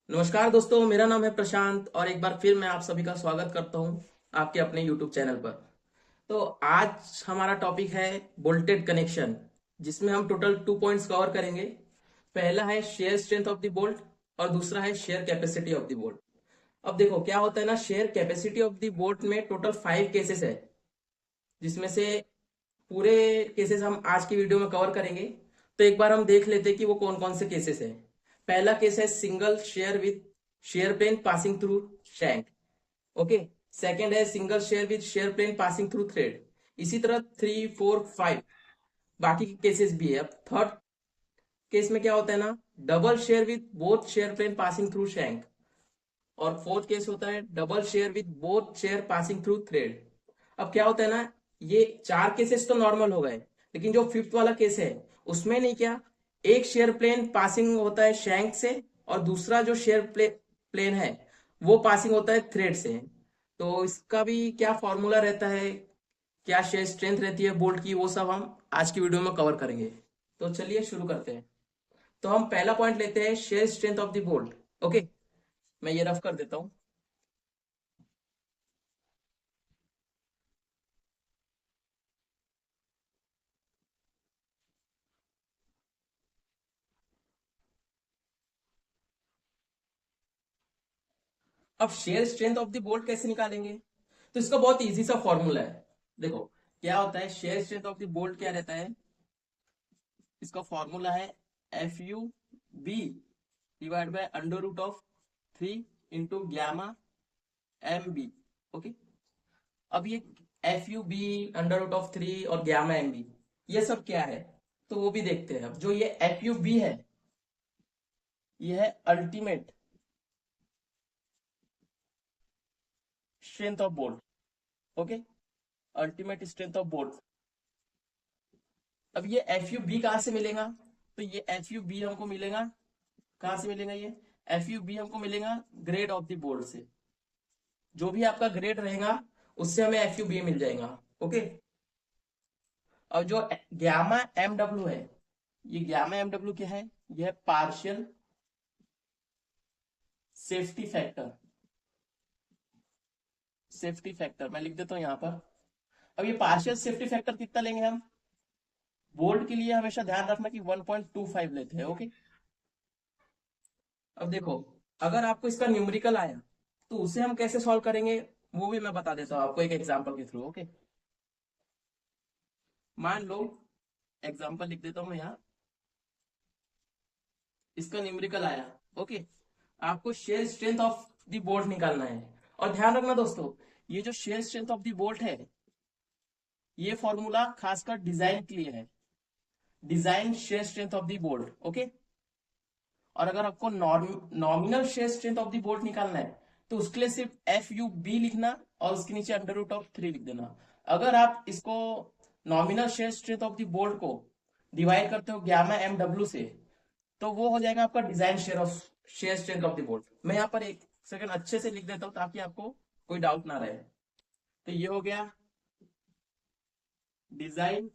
नमस्कार दोस्तों, मेरा नाम है प्रशांत और एक बार फिर मैं आप सभी का स्वागत करता हूं आपके अपने YouTube चैनल पर। तो आज हमारा टॉपिक है बोल्टेड कनेक्शन, जिसमें हम टोटल 2 पॉइंट्स कवर करेंगे। पहला है shear strength of the bolt और दूसरा है share capacity of the bolt. अब देखो क्या होता है ना, share capacity of the bolt में टोटल 5 केसेस है, जिसमें से पूरे केसेस हम आज की वीडियो में कवर करेंगे। तो एक बार हम देख लेते हैं कि वो कौन कौन से केसेस है। पहला केस है single shear with shear plane passing through shank. Okay. Second है single shear with shear plane passing through thread. इसी तरह 3, 4, 5 बाकी के केसेस भी है। अब थर्ड केस में क्या होता है ना, double shear with both shear plane passing through shank. और फोर्थ केस होता है double shear with both shear passing through thread. अब क्या होता है ना, ये 4 केसेस तो नॉर्मल हो गए, लेकिन जो फिफ्थ वाला केस है उसमें नहीं क्या, एक शेयर प्लेन पासिंग होता है शैंक से और दूसरा जो प्लेन है वो पासिंग होता है थ्रेड से। तो इसका भी क्या फॉर्मूला रहता है, क्या शेयर स्ट्रेंथ रहती है बोल्ट की, वो सब हम आज की वीडियो में कवर करेंगे। तो चलिए शुरू करते हैं। तो हम पहला पॉइंट लेते हैं share strength of the bolt. Okay, मैं ये रफ कर देता हूं। अब share strength of the bolt कैसे निकालेंगे, तो इसका बहुत इजी सा फॉर्मूला है। देखो क्या होता है, shear strength of the bolt क्या रहता है, इसका फॉर्मूला है FUB divide by under root of 3 into gamma MB। Okay. अब ये FUB √3 और gamma MB ये सब क्या है, तो वो भी देखते हैं। अब जो ये FUB है, ये है ultimate strength of bolt. Okay, ultimate strength of bolt. अब ये FUB कहां से मिलेगा, तो ये FUB हमको मिलेगा, कहां से मिलेगा ये FUB हमको मिलेगा ग्रेड ऑफ द बोल्ट से। जो भी आपका ग्रेड रहेगा उससे हमें FUB मिल जाएगा। ओके। और जो gamma MW है, ये gamma MW क्या है, ये है partial safety factor. Safety factor मैं लिख देता हूं यहां पर। अब ये पार्शियल सेफ्टी फैक्टर कितना लेंगे हम, बोल्ट के लिए हमेशा ध्यान रखना कि 1.25 लेते हैं। ओके। अब देखो, अगर आपको इसका न्यूमेरिकल आया तो उसे हम कैसे सॉल्व करेंगे, वो भी मैं बता देता हूँ आपको एक एग्जांपल के थ्रू। ओके, मान लो, एग्जांपल लिख देता हूँ मैं यहाँ। इसका न्यूमेरिकल आया। ओके, आपको share strength of the bolt निकालना है। और ध्यान रखना दोस्तों, ये जो share strength of the bolt है, ये फॉर्मूला खासकर डिजाइन के लिए है, design shear strength of the bolt. Okay. और अगर आपको nominal share strength of the bolt निकालना है तो उसके लिए सिर्फ FUB लिखना और उसके नीचे √3 लिख देना। अगर आप इसको nominal share strength of the bolt को डिवाइड करते हो gamma MW से, तो वो हो जाएगा आपका design shear strength of the bolt. मैं यहाँ पर एक सेकंड अच्छे से लिख देता हूँ ताकि आपको कोई डाउट ना रहे। तो ये हो गया डिजाइन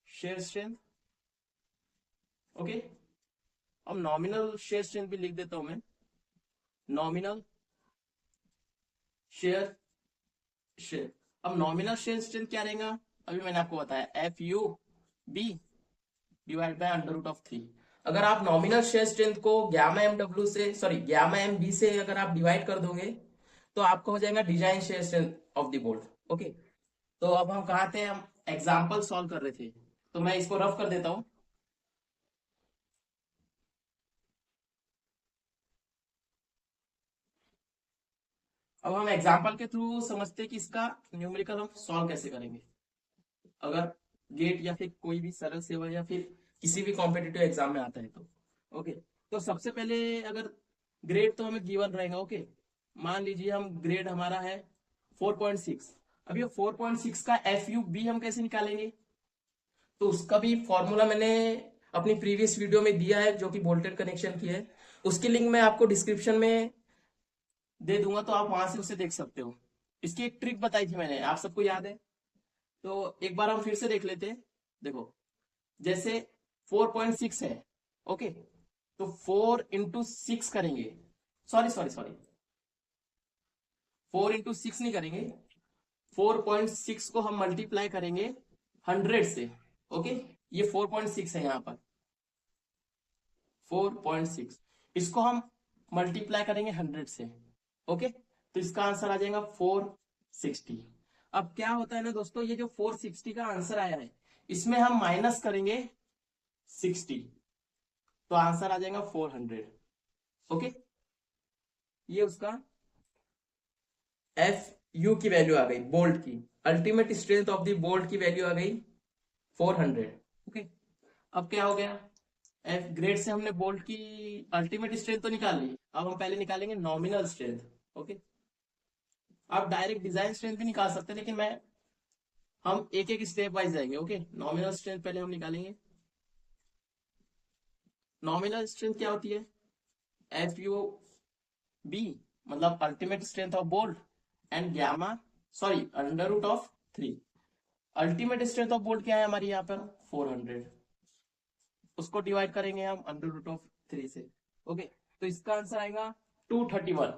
शेयर स्ट्रेंथ। ओके। अब नॉमिनल शेयर स्ट्रेंथ भी लिख देता हूं मैं, नॉमिनल शेयर शेयर। अब नॉमिनल शेयर स्ट्रेंथ क्या रहेगा, अभी मैंने आपको बताया FUB डिवाइड बाय √3। अगर आप नॉमिनल शेयर स्ट्रेंथ को gamma MW से, सॉरी gamma MB से अगर आप डिवाइड कर दोगे तो आपको हो जाएगा design shear strength of the bolt. Okay. तो अब हम कहा थे, हम एग्जाम्पल सॉल्व कर रहे थे, तो मैं इसको रफ कर देता हूं। अब हम एग्जाम्पल के थ्रू समझते हैं कि इसका न्यूमेरिकल हम सॉल्व कैसे करेंगे, अगर गेट या फिर कोई भी सरल सेवा या फिर किसी भी कॉम्पिटेटिव एग्जाम में आता है तो। ओके। तो सबसे पहले अगर ग्रेड तो हमें गिवन रहेगा। ओके, मान लीजिए हम ग्रेड हमारा है 4.6। अब ये 4.6 का FUB हम कैसे निकालेंगे, तो उसका भी फॉर्मूला मैंने अपनी प्रीवियस वीडियो में दिया है, जो कि वोल्टेज कनेक्शन की है। उसकी लिंक मैं आपको डिस्क्रिप्शन में दे दूंगा, तो आप वहां से उसे देख सकते हो। इसकी एक ट्रिक बताई थी मैंने, आप सबको याद है, तो एक बार हम फिर से देख लेते हैं। देखो, जैसे 4.6 है। ओके, तो 4 into 6 करेंगे, सॉरी सॉरी सॉरी, 4 into 6 नहीं करेंगे, 4.6 को हम मल्टीप्लाई करेंगे 100 से। ओके, ये 4.6 है यहाँ पर, 4.6, इसको हम मल्टीप्लाई करेंगे 100 से। ओके, तो इसका आंसर आ जाएगा 460। अब क्या होता है ना दोस्तों, ये जो 460 का आंसर आया है, इसमें हम माइनस करेंगे 60, तो आंसर आ जाएगा 400। ओके, ये उसका एफ यू की वैल्यू आ गई, बोल्ट की, ultimate strength of the bolt की वैल्यू आ गई 400। ओके, अब क्या हो गया, एफ ग्रेड से हमने बोल्ट की अल्टीमेट स्ट्रेंथ तो निकाल ली, अब हम पहले निकालेंगे नॉमिनल स्ट्रेंथ। ओके, आप डायरेक्ट डिजाइन स्ट्रेंथ भी निकाल सकते हैं, लेकिन हम एक एक स्टेप वाइज जाएंगे। ओके, नॉमिनल स्ट्रेंथ पहले हम निकालेंगे। नॉमिनल स्ट्रेंथ क्या होती है, एफ यू बी, मतलब ultimate strength of bolt, and gamma, sorry, under root of 3। Ultimate strength of bolt क्या है हमारी यहाँ पर, 400, उसको डिवाइड करेंगे हम अंडर रूट ऑफ 3 से। ओके, तो इसका आंसर आएगा 231,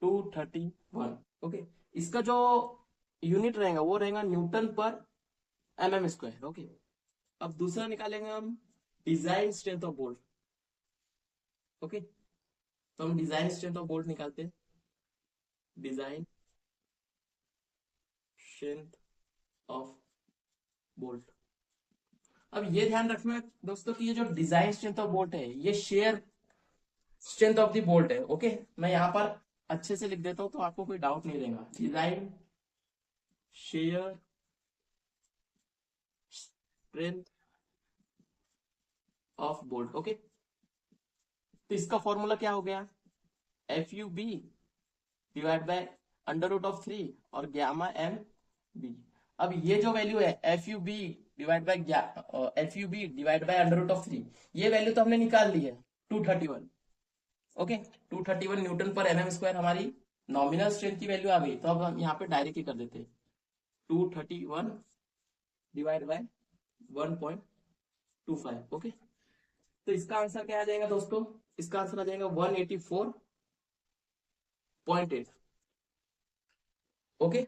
231। ओके, इसका जो यूनिट रहेगा वो रहेगा न्यूटन पर एमएम स्क्वायर। ओके, अब दूसरा निकालेंगे हम design strength of bolt. Okay, तो हम डिजाइन स्ट्रेंथ ऑफ बोल्ट निकालते हैं, डिजाइन स्ट्रेंथ ऑफ बोल्ट। अब ये ध्यान रखना दोस्तों कि ये जो डिजाइन स्ट्रेंथ ऑफ बोल्ट है, ये share strength of the bolt है। ओके, मैं यहाँ पर अच्छे से लिख देता हूं तो आपको कोई डाउट नहीं रहेगा, design shear strength of bolt. Okay, तो इसका फॉर्मूला क्या हो गया, F U B divide by under root of 3 और गैमा एम बी। अब ये जो वैल्यू है F U B divide by under root of 3, ये वैल्यू तो हमने निकाल ली है, 231। ओके, 231 न्यूटन पर एमएम स्क्वायर हमारी नॉमिनल स्ट्रेंथ की वैल्यू आ गई। तो अब हम यहाँ पे डायरेक्ट ही कर देते हैं, 231 डिवाइड बाय 1.25। ओके, तो इसका आंसर क्या आ जाएगा दोस्तों, इसका आंसर आ जाएगा 184.8। ओके,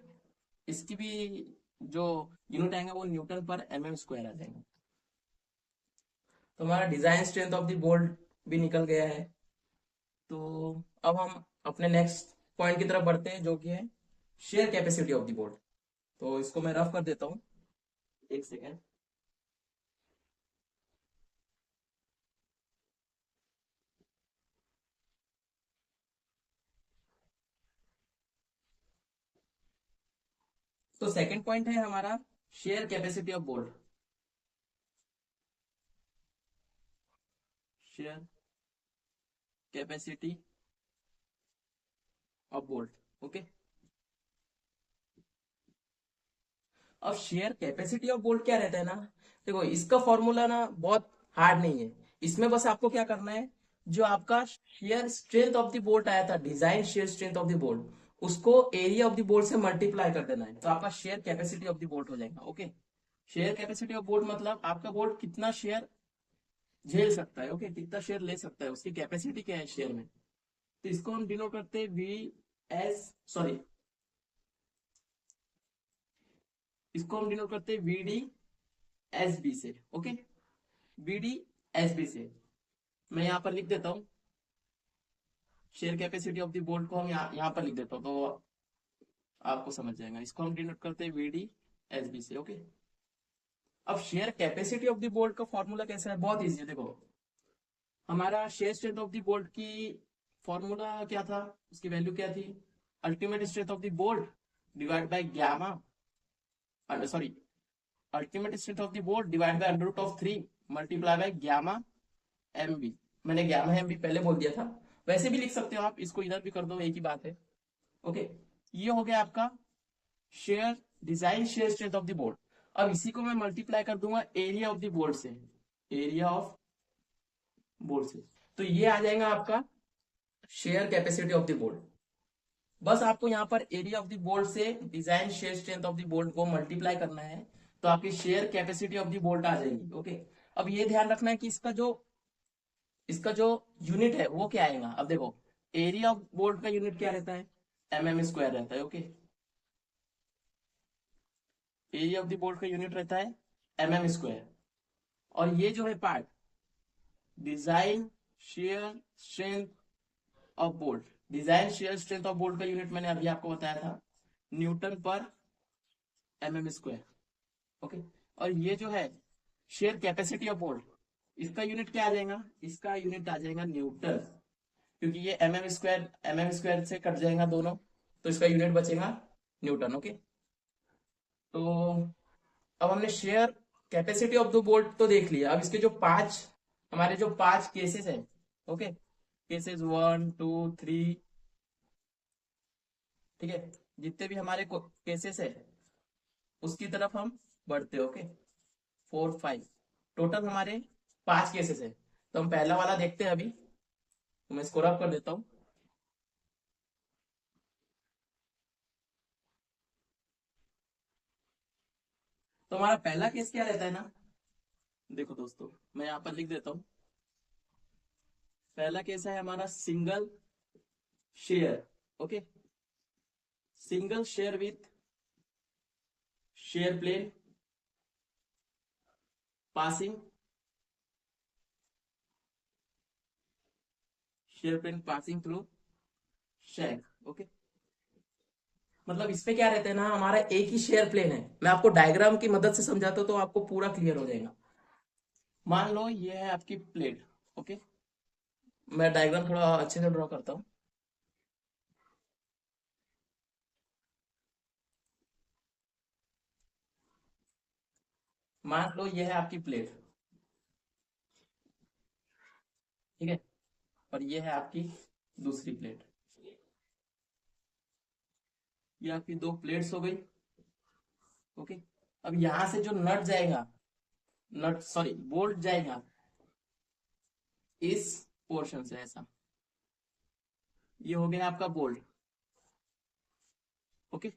इसकी भी जो यूनिट आएगा वो न्यूटन पर एमएम स्क्वायर आ जाएगा। तो हमारा design strength of the bolt भी निकल गया है। तो अब हम अपने नेक्स्ट पॉइंट की तरफ बढ़ते हैं, जो कि है share capacity of the bolt. तो इसको मैं रफ कर देता हूँ, एक सेकेंड। तो सेकंड पॉइंट है हमारा share capacity of bolt, share capacity of bolt. Okay, अब शेयर कैपेसिटी ऑफ बोल्ट क्या रहता है ना, देखो इसका फॉर्मूला ना बहुत हार्ड नहीं है, इसमें बस आपको क्या करना है, जो आपका share strength of the bolt आया था, design shear strength of the bolt, उसको एरिया ऑफ द बोल्ट से मल्टीप्लाई कर देना है, तो आपका shear capacity of the bolt हो जाएगा। Okay, share capacity of bolt मतलब आपका बोल्ट कितना शेयर झेल सकता है। ओके, कितना शेयर ले सकता है, उसकी कैपेसिटी क्या है शेयर में, तो इसको हम डिनोट करते हैं वी एस, सॉरी, इसको हम डिनोट करते हैं वी डी एस बी से। Okay, V D S B से मैं यहाँ पर लिख देता हूँ, shear capacity of the bolt को हम यहाँ पर लिख देता हूँ, तो आपको समझ जाएगा। इसको हम डिनोट करते हैं वी डी एस बी से। ओके, अब shear capacity of the bolt का फॉर्मूला कैसा है, बहुत इजी है। देखो हमारा shear strength of the bolt की फॉर्मूला क्या था, उसकी वैल्यू क्या थी, ultimate strength of the bolt divide by gamma, sorry, ultimate strength of the bolt divide by under root of 3 multiply by gamma M B. मैंने gamma M B पहले बोल दिया था, वैसे भी लिख सकते हो आप, इसको इधर भी कर दो, एक ही बात है। ओके, ये हो गया आपका shear, design shear strength of the bolt. अब इसी को मैं मल्टीप्लाई कर दूंगा एरिया ऑफ द बोल्ट से, एरिया ऑफ बोल्ट से, तो ये आ जाएगा आपका shear capacity of the bolt. बस आपको यहाँ पर एरिया ऑफ द बोल्ट से design shear strength of the bolt को मल्टीप्लाई करना है, तो आपकी shear capacity of the bolt आ जाएगी। ओके, अब ये ध्यान रखना है कि इसका जो इसका जो यूनिट है वो क्या आएगा, अब देखो एरिया ऑफ बोल्ट का यूनिट क्या रहता है, mm² रहता है। Okay, area of the bolt का यूनिट रहता है mm²। और ये जो है part, design shear strength of bolt, design shear strength of bolt का यूनिट मैंने अभी आपको बताया था, न्यूटन पर mm²। ओके, और ये जो है शेयर कैपेसिटी ऑफ बोल्ट, इसका यूनिट क्या आ जाएगा, इसका यूनिट आ जाएगा न्यूटन, क्योंकि ये mm² से कट जाएगा दोनों, तो इसका यूनिट बचेगा न्यूटन। ओके, तो अब हमने share capacity of the bolt तो देख लिया। अब इसके जो पांच, हमारे जो पांच केसेस है, ओके, केसेस 1 2 3, ठीक है, जितने भी हमारे केसेस है उसकी तरफ हम बढ़ते हैं। ओके, 4 5 टोटल हमारे पांच केसेस है। तो हम पहला वाला देखते हैं अभी, तो मैं इसको रब कर देता हूं। तो हमारा पहला केस क्या रहता है ना, देखो दोस्तों मैं यहाँ पर लिख देता हूँ। पहला केस है हमारा single shear. Okay, single shear with shear plane passing, shear plane passing through shank. Okay, मतलब इस पे क्या रहता है ना, हमारा एक ही शेयर प्लेन है। मैं आपको डायग्राम की मदद से समझाता हूं तो आपको पूरा क्लियर हो जाएगा। मान लो ये है आपकी प्लेट। ओके, मैं डायग्राम थोड़ा अच्छे से ड्रॉ करता हूँ। मान लो ये है आपकी प्लेट, ठीक है, और ये है आपकी दूसरी प्लेट। ये आपकी दो प्लेट्स हो गई। ओके, अब यहां से जो नट जाएगा, नट सॉरी बोल्ट जाएगा इस पोर्शन से ऐसा, ये हो गया आपका बोल्ट। ओके,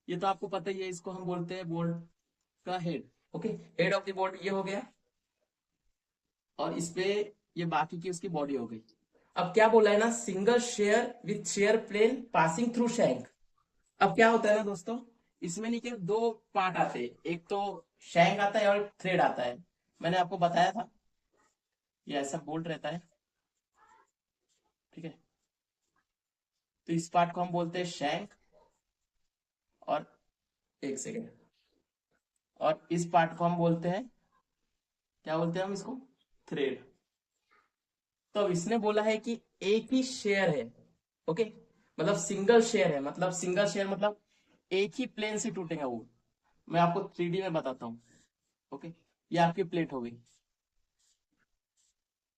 ये तो आपको पता ही है, इसको हम बोलते हैं बोल्ट का head. Okay, head of the bolt ये हो गया, और इस पे ये बाकी की उसकी बॉडी हो गई। अब क्या बोला है ना, single shear with shear plane passing through shank. अब क्या होता है ना दोस्तों, इसमें नीचे दो पार्ट आते हैं, एक तो शैंक आता है और थ्रेड आता है। मैंने आपको बताया था ये ऐसा बोल्ट रहता है, ठीक है, तो इस पार्ट को हम बोलते हैं शैंक, और एक सेकेंड, और इस पार्ट को हम बोलते हैं, क्या बोलते हैं हम इसको, थ्रेड। तो अब इसने बोला है कि एक ही शेयर है। ओके, मतलब सिंगल शेयर है, मतलब सिंगल शेयर मतलब एक ही प्लेन से टूटेगा वो। मैं आपको 3D में बताता हूँ। ओके, ये आपकी प्लेट हो गई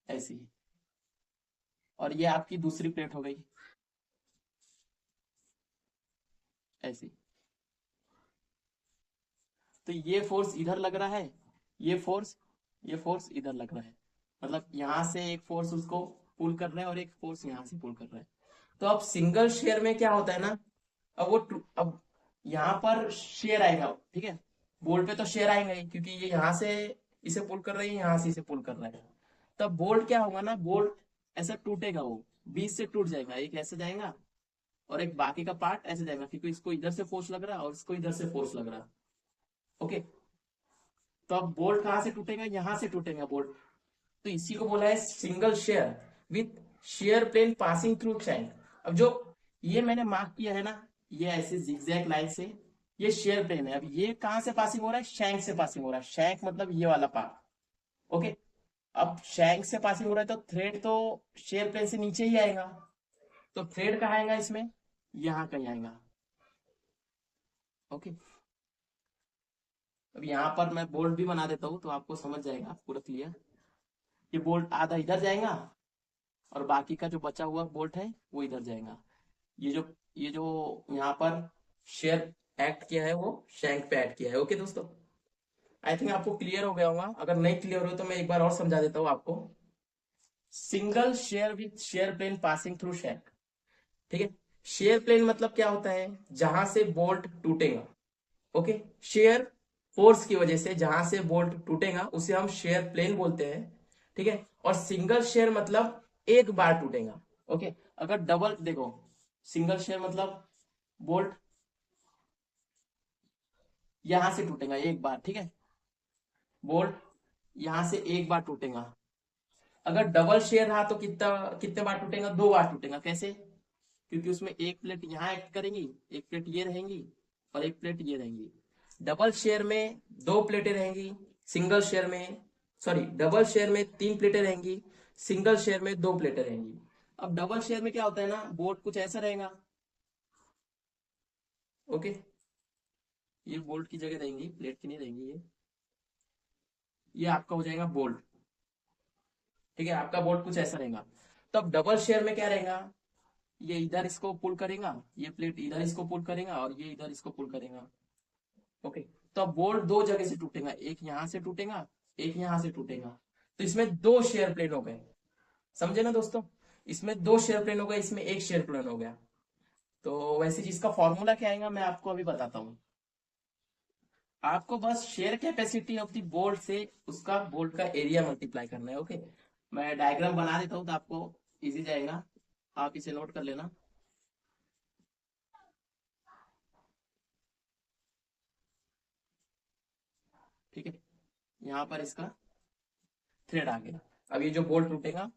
ऐसी, और ये आपकी दूसरी प्लेट हो गई ऐसी। तो ये फोर्स इधर लग रहा है, ये फोर्स, ये फोर्स इधर लग रहा है, मतलब यहां से एक फोर्स उसको पुल कर रहा है और एक फोर्स यहां से पुल कर रहा है। तो अब सिंगल शेयर में क्या होता है ना, अब अब यहाँ पर शेयर आएगा, ठीक है, बोल्ट पे तो शेयर आएगा ही, क्योंकि ये यहाँ से इसे पुल कर रही है, यहाँ से इसे पुल कर रहा है। तब बोल्ट क्या होगा ना, बोल्ट ऐसा टूटेगा, वो बीच से टूट जाएगा, एक ऐसे जाएगा और एक बाकी का पार्ट ऐसे जाएगा, क्योंकि इसको इधर से फोर्स लग रहा है और इसको इधर से फोर्स लग रहा है। ओके, तो अब बोल्ट कहाँ से टूटेगा, यहाँ से टूटेगा बोल्ट। तो इसी को बोला है single shear with shear plane passing through shank. अब जो ये मैंने मार्क किया है ना, ये ऐसे जिगजैग लाइन से, ये शेयर प्लेन है। अब ये कहां से पासिंग हो रहा है, शैंक से पासिंग हो रहा है। शैंक मतलब ये वाला पार्ट। ओके, अब शैंक से पासिंग हो रहा है तो थ्रेड तो शेयर प्लेन से नीचे ही आएगा। तो थ्रेड कहाँ आएगा इसमें, यहां कहीं आएगा। ओके, अब यहाँ पर मैं बोल्ट भी बना देता हूँ तो आपको समझ जाएगा पूरा क्लियर। ये बोल्ट आधा इधर जाएगा और बाकी का जो बचा हुआ बोल्ट है वो इधर जाएगा। ये जो यहाँ पर शेयर एक्ट किया है वो शैंक पे ऐड किया है। ओके दोस्तों, आई थिंक आपको क्लियर हो गया होगा। अगर नहीं क्लियर हो तो मैं एक बार और समझा देता हूँ आपको। Single shear with shear plane passing through shank, ठीक है। शेयर प्लेन मतलब क्या होता है, जहां से बोल्ट टूटेगा। ओके, शेयर फोर्स की वजह से जहां से बोल्ट टूटेगा उसे हम शेयर प्लेन बोलते हैं, ठीक है। और सिंगल शेयर मतलब एक बार टूटेगा, ओके। अगर डबल देखो, सिंगल शेयर मतलब बोल्ट यहां से टूटेगा एक बार, ठीक है, बोल्ट यहां से एक बार टूटेगा। अगर डबल शेयर रहा तो कितना कितने बार टूटेगा, दो बार टूटेगा। कैसे? क्योंकि उसमें एक प्लेट यहाँ एक्ट करेंगी, एक प्लेट ये रहेंगी और एक प्लेट ये रहेंगी। डबल शेयर में दो प्लेटें रहेंगी, सिंगल शेयर में, सॉरी, डबल शेयर में तीन प्लेटें रहेंगी, सिंगल शेयर में दो प्लेटें रहेंगी। अब डबल शेयर में क्या होता है ना, बोल्ट कुछ ऐसा रहेगा, ओके। ये बोल्ट की जगह रहेंगी, प्लेट की नहीं रहेंगी। ये आपका हो जाएगा बोल्ट, ठीक है। आपका बोल्ट कुछ ऐसा रहेगा। तो अब डबल शेयर में क्या रहेगा, ये इधर इसको पुल करेगा, ये प्लेट इधर इसको पुल करेगा और ये इधर इसको पुल करेगा, ओके। तो अब बोल्ट दो जगह से टूटेगा, एक यहां से टूटेगा, एक यहां से टूटेगा। तो इसमें दो शेयर प्लेन हो गए, समझे ना दोस्तों। इसमें दो शेयर प्लेन हो गए, इसमें एक शेयर प्लेन हो गया। तो वैसे चीज का फॉर्मूला क्या आएगा मैं आपको अभी बताता हूँ। आपको बस share capacity of the bolt से उसका बोल्ट का एरिया मल्टीप्लाई करना है, ओके। मैं डायग्राम बना देता हूँ तो आपको इजी जाएगा, आप इसे नोट कर लेना, ठीक है। यहाँ पर इसका थ्रेड आ गया। अब ये जो बोल्ट टूटेगा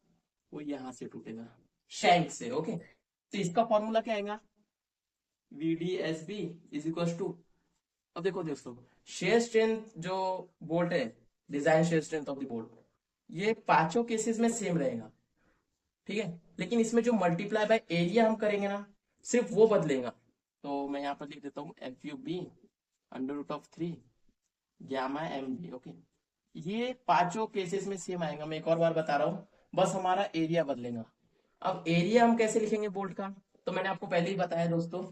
वो यहां से टूटेगा, शैंक से, ओके। तो इसका फॉर्मूला क्या आएगा, V D S B is equal to, अब देखो दोस्तों, शेयर स्ट्रेंथ जो बोल्ट है, design shear strength of the bolt, ये पांचों केसेस में सेम रहेगा, ठीक है। लेकिन इसमें जो मल्टीप्लाई बाय एरिया हम करेंगे ना, सिर्फ वो बदलेगा। तो मैं यहाँ पर लिख देता हूँ F U B under root of three gamma M G, okay. ये पांचों केसेस में सेम आएगा, मैं एक और बार बता रहा हूँ, बस हमारा एरिया बदलेगा। अब एरिया हम कैसे लिखेंगे बोल्ट का, तो मैंने आपको पहले ही बताया दोस्तों,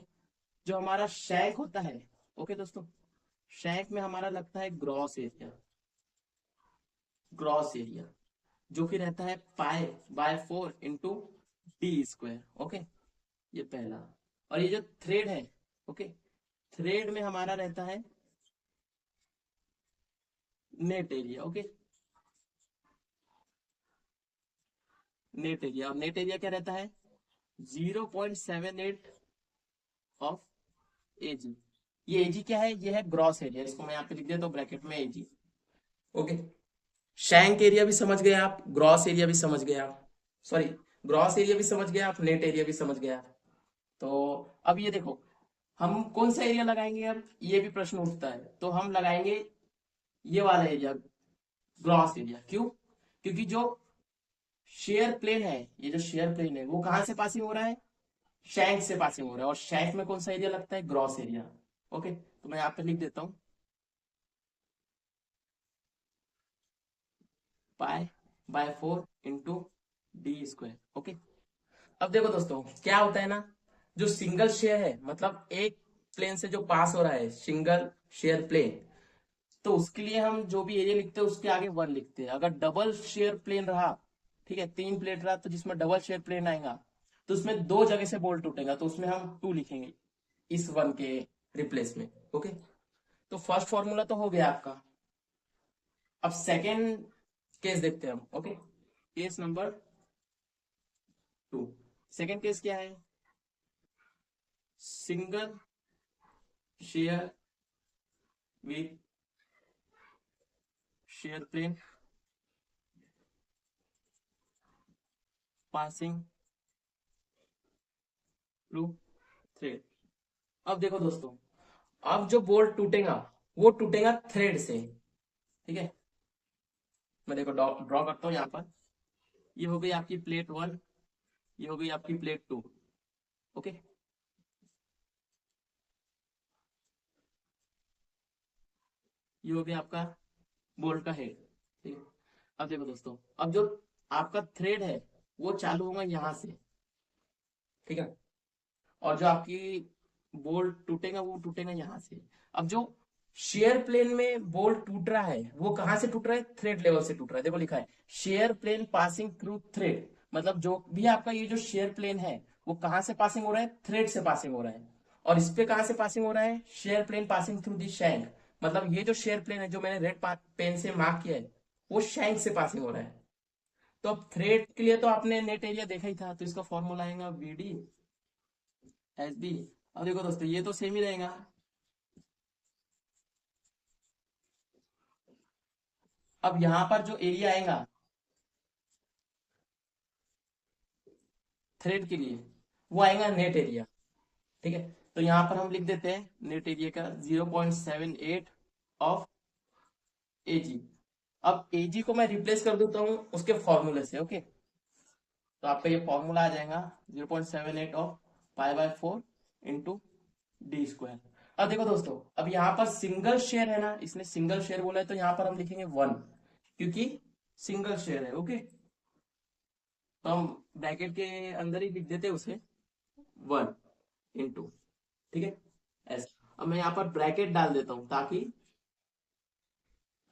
जो हमारा शैंक होता है, ओके दोस्तों, शैंक में हमारा लगता है ग्रॉस एरिया, ग्रॉस एरिया जो कि रहता है पाई बाय 4 × d², ओके। ये पहला। और ये जो थ्रेड है, ओके, थ्रेड में हमारा रहता है net area, okay, net area. और नेट एरिया क्या रहता है, 0.78 ऑफ एजी। ये एजी क्या है, ये है ग्रॉस एरिया, इसको मैं यहाँ पे लिख देता हूँ ब्रैकेट में एजी, ओके। शैंक एरिया भी समझ गए आप, ग्रॉस एरिया भी समझ गए आप, सॉरी, ग्रॉस एरिया भी समझ गए आप, नेट एरिया भी समझ गया। तो अब ये देखो, हम कौन सा एरिया लगाएंगे, अब ये भी प्रश्न उठता है। तो हम लगाएंगे ये वाला एरिया, ग्रॉस एरिया। क्यों? क्योंकि जो शेयर प्लेन है, ये जो शेयर प्लेन है वो कहां से पासिंग हो रहा है, शैंक से पासिंग हो रहा है। और शैंक में कौन सा एरिया लगता है, ग्रॉस एरिया, ओके। तो मैं यहाँ पे लिख देता हूँ पाई/4 × d², ओके। अब देखो दोस्तों, क्या होता है ना, जो सिंगल शेयर है, मतलब एक प्लेन से जो पास हो रहा है, सिंगल शेयर प्लेन, तो उसके लिए हम जो भी एरिया लिखते हैं उसके आगे वन लिखते हैं। अगर डबल शेयर प्लेन रहा, ठीक है, तीन प्लेट रहा, तो जिसमें डबल शेयर प्लेन आएगा तो उसमें दो जगह से बोल्ट टूटेगा, तो उसमें हम टू लिखेंगे इस वन के रिप्लेस में, ओके। तो फर्स्ट फॉर्मूला तो हो गया आपका। अब सेकेंड केस देखते हैं हम, okay. Case number 2। Second case क्या है, single shear with shear plane passing through thread. अब देखो दोस्तों, अब जो बोल्ट टूटेगा वो टूटेगा थ्रेड से, ठीक है। मैं देखो ड्रॉ करता हूँ यहाँ पर, ये हो गई आपकी प्लेट 1, ये हो गई आपकी प्लेट 2, ओके। ये हो गया आपका बोल्ट का हेड, ठीक है। अब देखो दोस्तों, अब जो आपका थ्रेड है वो चालू होगा यहाँ से, ठीक है। और जो आपकी बोल्ट टूटेगा वो टूटेगा यहाँ से। अब जो शेयर प्लेन में बोल्ट टूट रहा है वो कहां से टूट रहा है, थ्रेड लेवल से टूट रहा है। देखो लिखा है shear plane passing through thread, मतलब जो भी आपका ये जो शेयर प्लेन है वो कहां से पासिंग हो रहा है, थ्रेड से पासिंग हो रहा है। और इस पे कहां से पासिंग हो रहा है, shear plane passing through the shank, मतलब ये जो शेयर प्लेन है जो मैंने रेड पेन से मार्क किया है वो शैंक से पासिंग हो रहा है। तो अब थ्रेड के लिए तो आपने नेट एरिया देखा ही था, तो इसका फॉर्मूला आएगा वीडी एच बी। अब देखो दोस्तों ये तो सेम ही रहेगा। अब यहाँ पर जो एरिया आएगा थ्रेड के लिए वो आएगा नेट एरिया। ठीक है, तो यहाँ पर हम लिख देते हैं नेट एरिया का 0.78 ऑफ एजी। अब एजी को मैं रिप्लेस कर देता हूँ उसके फॉर्मूले से। ओके, तो आपका ये फॉर्मूला आ जाएगा 0.78 of pi by 4 into D square. अब देखो दोस्तों, अब यहाँ पर सिंगल शेयर है ना, इसने सिंगल शेयर बोला है तो यहाँ पर हम लिखेंगे 1, क्योंकि सिंगल शेयर है। ओके, तो हम ब्रैकेट के अंदर ही लिख देते हैं उसे 1 इंटू, ठीक है ऐसा। अब मैं यहाँ पर ब्रैकेट डाल देता हूं ताकि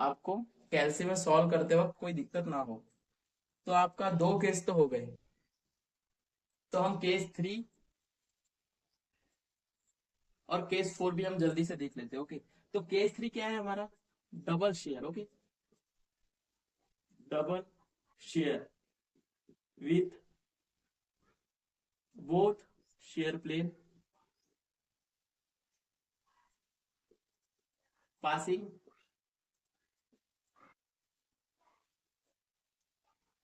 आपको कैलसी में सॉल्व करते वक्त कोई दिक्कत ना हो। तो आपका दो केस तो हो गए, तो हम केस 3 और केस 4 भी हम जल्दी से देख लेते हैं। ओके, तो केस 3 क्या है हमारा, double shear. Okay, double shear with both shear plane passing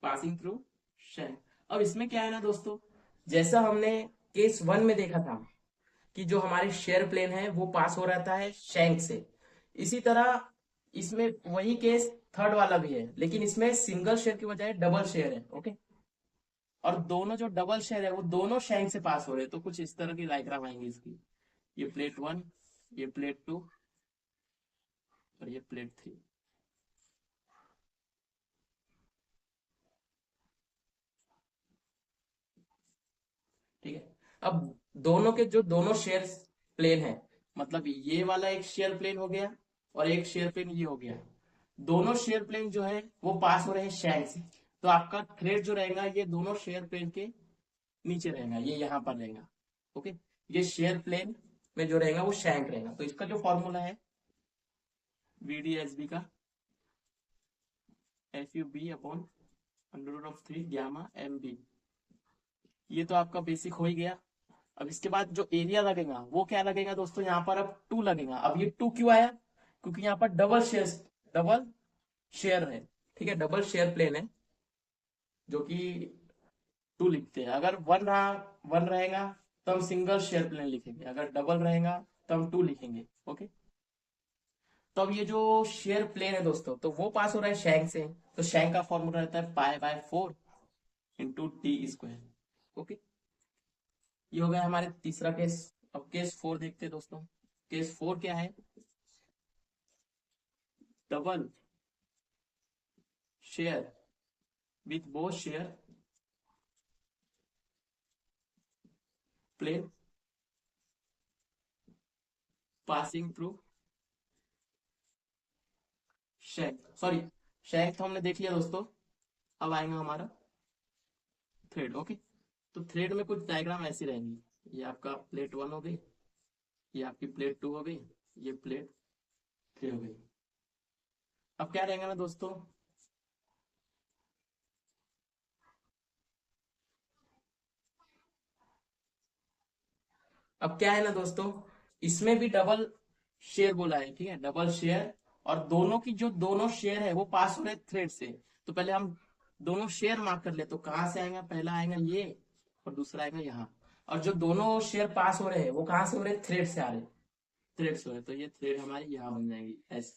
passing through shank. अब इसमें क्या है ना दोस्तों, जैसा हमने केस 1 में देखा था कि जो हमारे शेयर प्लेन है वो पास हो रहता है शैंक से, इसी तरह इसमें वही केस थर्ड वाला भी है, लेकिन इसमें सिंगल शेयर की बजाय डबल शेयर है। ओके, और दोनों जो डबल शेयर है वो दोनों शैंक से पास हो रहे हैं। तो कुछ इस तरह की डायग्राम आएंगी इसकी, ये प्लेट 1, ये प्लेट 2 और ये प्लेट 3। ठीक है, अब दोनों के जो दोनों शेयर प्लेन है, मतलब ये वाला एक शेयर प्लेन हो गया और एक शेयर प्लेन ये हो गया, दोनों शेयर प्लेन जो है वो पास हो रहे हैं शैंक से। तो आपका थ्रेड जो रहेगा ये दोनों शेयर प्लेन के नीचे रहेगा, ये यहाँ पर रहेगा। ओके, ये शेयर प्लेन में जो रहेगा वो शैंक रहेगा। तो इसका जो फॉर्मूला है वीडीएसबी का F U B upon under root of 3 gamma M B, ये तो आपका बेसिक हो ही गया। अब इसके बाद जो एरिया लगेगा वो क्या लगेगा दोस्तों, यहाँ पर अब 2 लगेगा। अब ये 2 क्यों आया, क्योंकि यहाँ पर डबल शेयर है। ठीक है, डबल शेयर प्लेन है जो कि 2 लिखते हैं। अगर 1 रहेगा तो हम सिंगल शेयर प्लेन लिखेंगे, अगर डबल रहेगा तो हम 2 लिखेंगे। ओके, तो अब ये जो शेयर प्लेन है दोस्तों तो वो पास हो रहा है शैंक से, तो शैंक का फॉर्मूला रहता है pi by 4 into T square. Okay, ये हो गया हमारे तीसरा केस। अब केस 4 देखते हैं दोस्तों। केस 4 क्या है, double shear with both shear plane passing through shank. Sorry, shank तो हमने देख लिया दोस्तों, अब आएगा हमारा थ्रेड। ओके, तो थ्रेड में कुछ डायग्राम ऐसी रहेंगी, ये आपका प्लेट 1 हो गई, ये आपकी प्लेट 2 हो गई, ये प्लेट 3 हो गई। अब क्या रहेगा ना दोस्तों, अब क्या है ना दोस्तों, इसमें भी डबल शेयर बोला है। ठीक है, डबल शेयर, और दोनों की जो दोनों शेयर है वो पास हो रहे थ्रेड से। तो पहले हम दोनों शेयर मार्क कर ले, तो कहां से आएगा, पहला आएगा ये और दूसरा आएगा यहाँ। और जो दोनों शेयर पास हो रहे हैं वो कहां से हो रहे, थ्रेड से आ रहे, थ्रेड से हो रहे, तो ये थ्रेड हमारी यहाँ बन जाएगी एस।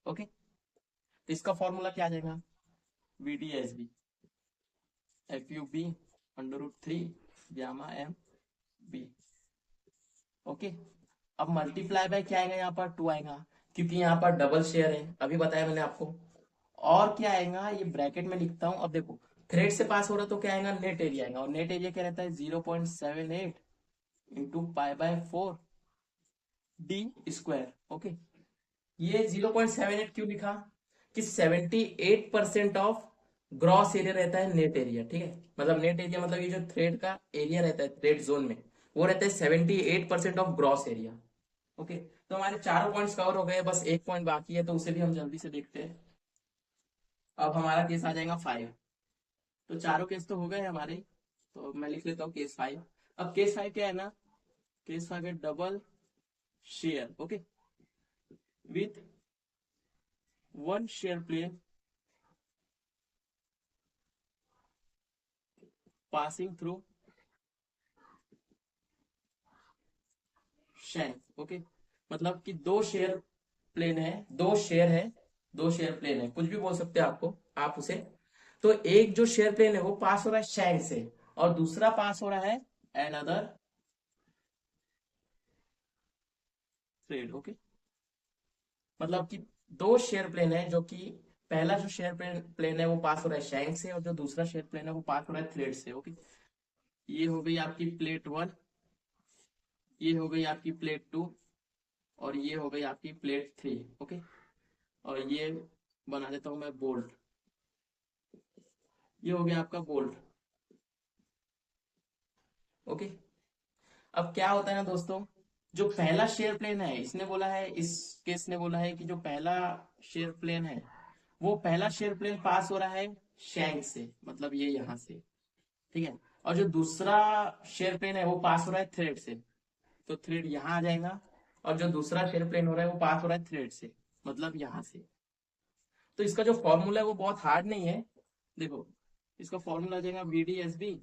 ओके, तो इसका फॉर्मूला क्या आ जाएगा, V D S B F U B under root 3 gamma M B. Okay, अब मल्टीप्लाई बाय क्या आएगा, यहाँ पर 2 आएगा, क्योंकि यहाँ पर डबल शेयर है, अभी बताया मैंने आपको। और क्या आएगा, ये ब्रैकेट में लिखता हूं। अब देखो थ्रेड से पास हो रहा तो क्या आएगा, नेट एरिया आएगा, और नेट एरिया क्या रहता है 0.78 into pi by 4 D square. Okay, ये 0.78 क्यों लिखा, कि 78% ऑफ ग्रॉस एरिया रहता है नेट एरिया। ठीक है, मतलब नेट एरिया मतलब ये जो थ्रेड का एरिया रहता है थ्रेड जोन में, वो रहता है 78% ऑफ ग्रॉस एरिया। ओके, तो हमारे चारों पॉइंट्स कवर हो गए, बस एक पॉइंट बाकी है, तो उसे भी हम जल्दी से देखते हैं। अब हमारा केस आ जाएगा 5। तो चारों केस तो हो गए हमारे, तो मैं लिख लेता हूँ केस 5। अब केस 5 क्या है ना, केस 5 है double shear, okay, with one shear plane passing through shank, okay. मतलब कि दो शेयर प्लेन है, दो शेयर प्लेन है, कुछ भी बोल सकते हैं आपको आप उसे। तो एक जो शेयर प्लेन है वो पास हो रहा है शैंक से, और दूसरा पास हो रहा है अनदर थ्रेड, ओके। मतलब कि दो शेयर प्लेन है, जो कि पहला जो शेयर प्लेन है वो पास हो रहा है शैंक से, और जो दूसरा शेयर प्लेन है वो पास हो रहा है थ्रेड से, ओके। ये हो गई आपकी प्लेट 1, ये हो गई आपकी प्लेट 2, और ये हो गई आपकी प्लेट 3, ओके। और ये बना देता हूं मैं बोल्ट, ये हो गया आपका बोल्ट, ओके। अब क्या होता है ना दोस्तों, जो पहला शेयर प्लेन है, इसने बोला है, इस केस ने बोला है कि जो पहला शेयर प्लेन है वो पहला शेयर प्लेन पास हो रहा है शैंक से, मतलब ये यहां से, ठीक है। और जो दूसरा शेयर प्लेन है वो पास हो रहा है थ्रेड से, तो थ्रेड यहां आ जाएगा। और जो दूसरा शेयर प्लेन हो रहा है वो पास हो रहा है थ्रेड से, मतलब यहां से। तो इसका जो फॉर्मूला है वो बहुत हार्ड नहीं है, देखो। इसका फॉर्मूला आ जाएगा BD/SB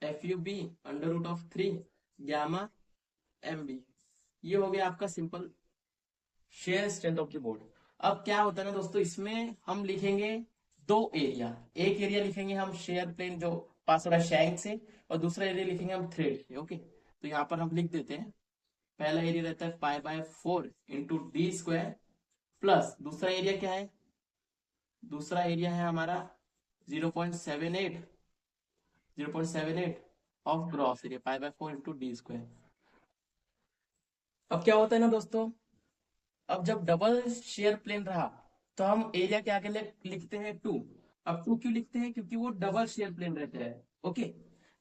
FUB √3 गामा MB। ये हो गया आपका simple share strength of the board. अब क्या होता है ना दोस्तों, इसमें हम लिखेंगे दो एरिया, एक एरिया लिखेंगे हम शेयर प्लेन जो पास हो रहा है शैंक से, और दूसरा एरिया लिखेंगे हम थ्रेड से, ओके। तो यहाँ पर हम लिख देते हैं, पहला एरिया रहता है π/4 इंटू D² प्लस दूसरा एरिया क्या है, दूसरा एरिया है हमारा 0.78 of gross area, π/4 into D²। अब क्या होता है ना दोस्तों, अब जब डबल शेयर प्लेन रहा तो हम एरिया के आगे लिखते हैं 2। अब 2 क्यों लिखते हैं, क्योंकि वो डबल शेयर प्लेन रहता है, ओके।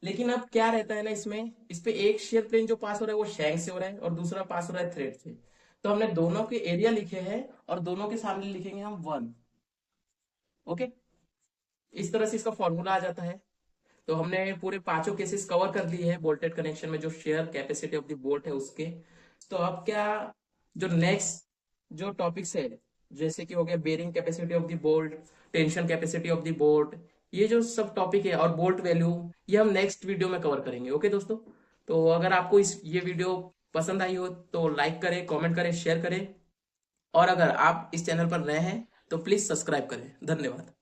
लेकिन अब क्या रहता है ना, इसमें इस पे एक शेयर प्लेन जो पास हो रहा है वो शैंक से हो रहा है, और दूसरा पास हो रहा है थ्रेड से। तो हमने दोनों के एरिया लिखे हैं, और दोनों के सामने लिखेंगे हम 1, ओके। इस तरह से इसका फॉर्मूला आ जाता है। तो हमने पूरे पांचों केसेस कवर कर लिए हैं बोल्टेड कनेक्शन में, जो share capacity of the bolt है उसके। तो अब क्या, जो नेक्स्ट जो टॉपिक्स है, जैसे कि हो गया bearing capacity of the bolt, tension capacity of the bolt, ये जो सब टॉपिक है, और बोल्ट वैल्यू, ये हम नेक्स्ट वीडियो में कवर करेंगे, ओके दोस्तों। तो अगर आपको ये वीडियो पसंद आई हो तो लाइक करें, कमेंट करें, शेयर करें, और अगर आप इस चैनल पर नए हैं तो प्लीज सब्सक्राइब करें। धन्यवाद।